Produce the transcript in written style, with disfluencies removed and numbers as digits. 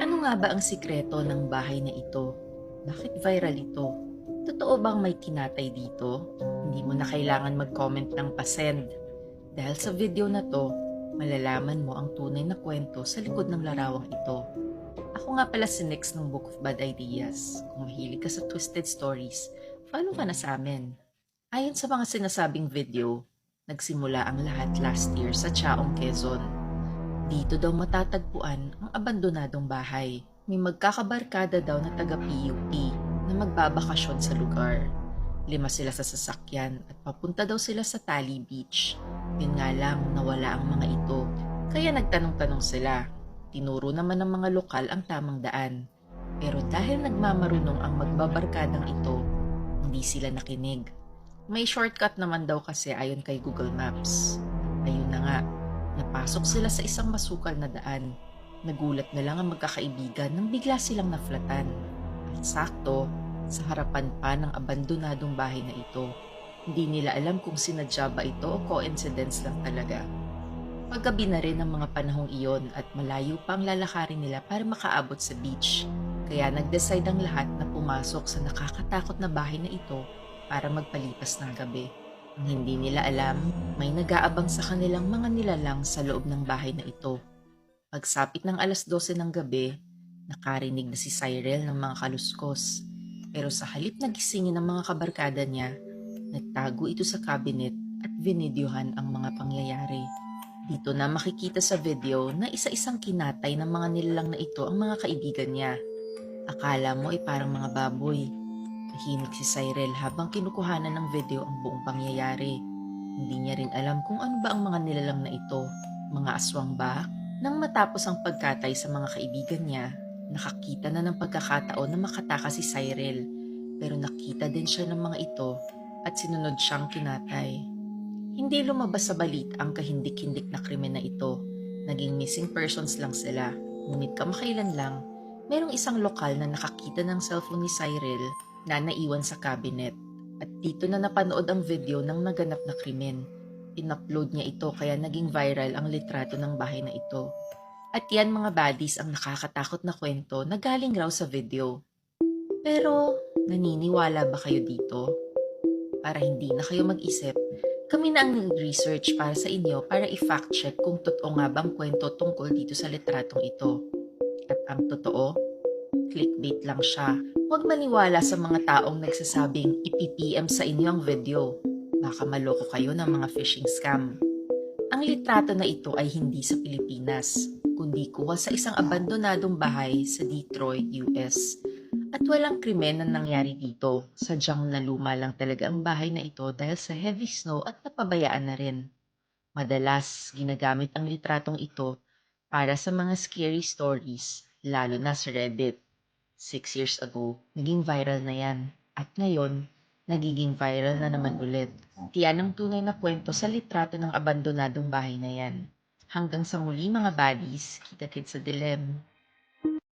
Ano nga ba ang sikreto ng bahay na ito? Bakit viral ito? Totoo bang may tinatay dito? Hindi mo na kailangan mag-comment ng pasend. Dahil sa video na to, malalaman mo ang tunay na kwento sa likod ng larawang ito. Ako nga pala si Nix ng Book of Bad Ideas. Kung mahilig ka sa twisted stories, follow ka na sa amin. Ayon sa mga sinasabing video, nagsimula ang lahat last year sa Chaong, Quezon. Dito daw matatagpuan ang abandonadong bahay. May magkakabarkada daw na taga-PUP na magbabakasyon sa lugar. 5 sila sa sasakyan at papunta daw sila sa Tali Beach. Yun nga lang, nawala ang mga ito. Kaya nagtanong-tanong sila. Tinuro naman ng mga lokal ang tamang daan. Pero dahil nagmamarunong ang magbabarkadang ito, hindi sila nakinig. May shortcut naman daw kasi ayon kay Google Maps. Ayun na nga, napasok sila sa isang masukal na daan. Nagulat na lang ang magkakaibigan nang bigla silang naflatan. At sakto, sa harapan pa ng abandonadong bahay na ito. Hindi nila alam kung sinadya ba ito o coincidence lang talaga. Paggabi na rin ang mga panahong iyon at malayo pa ang lalakarin nila para makaabot sa beach. Kaya nag-decide ang lahat na pumasok sa nakakatakot na bahay na ito para magpalipas ng gabi. Ang hindi nila alam, may nag-aabang sa kanilang mga nilalang sa loob ng bahay na ito. Pagsapit ng 12:00 ng gabi, nakarinig na si Cyril ng mga kaluskos. Pero sa halip na gisingin ng mga kabarkada niya, nagtago ito sa cabinet at vinidyohan ang mga pangyayari. Dito na makikita sa video na isa-isang kinatay ng mga nilalang na ito ang mga kaibigan niya. Akala mo ay parang mga baboy. Tahimik si Cyril habang kinukuhanan ng video ang buong pangyayari. Hindi niya rin alam kung ano ba ang mga nilalang na ito. Mga aswang ba? Nang matapos ang pagkatay sa mga kaibigan niya, nakakita na ng pagkakataon na makatakas si Cyril. Pero nakita din siya ng mga ito at sinunod siyang kinatay. Hindi lumabas sa balita ang kahindik-hindik na krimen na ito. Naging missing persons lang sila. Ngunit kamakailan lang, merong isang lokal na nakakita ng cellphone ni Cyril na naiwan sa cabinet. At dito na napanood ang video ng naganap na krimen. In-upload niya ito kaya naging viral ang litrato ng bahay na ito. At yan mga buddies ang nakakatakot na kwento na galing raw sa video. Pero naniniwala ba kayo dito? Para hindi na kayo mag-isip, kami na ang nag-research para sa inyo para i-fact check kung totoo nga bang kwento tungkol dito sa litratong ito. At ang totoo, clickbait lang siya. Huwag maniwala sa mga taong nagsasabing ipi-PM sa inyo ang video. Baka maloko kayo ng mga phishing scam. Ang litrato na ito ay hindi sa Pilipinas, kundi kuha sa isang abandonadong bahay sa Detroit, US. At walang krimen na nangyari dito. Sadyang naluma lang talaga ang bahay na ito dahil sa heavy snow at napabayaan na rin. Madalas, ginagamit ang litratong ito para sa mga scary stories, lalo na sa Reddit. 6 years ago, naging viral na yan. At ngayon, nagiging viral na naman ulit. Tiyan ang tunay na kwento sa litrato ng abandonadong bahay na yan. Hanggang sa muli mga buddies, kita-kits sa Dilem.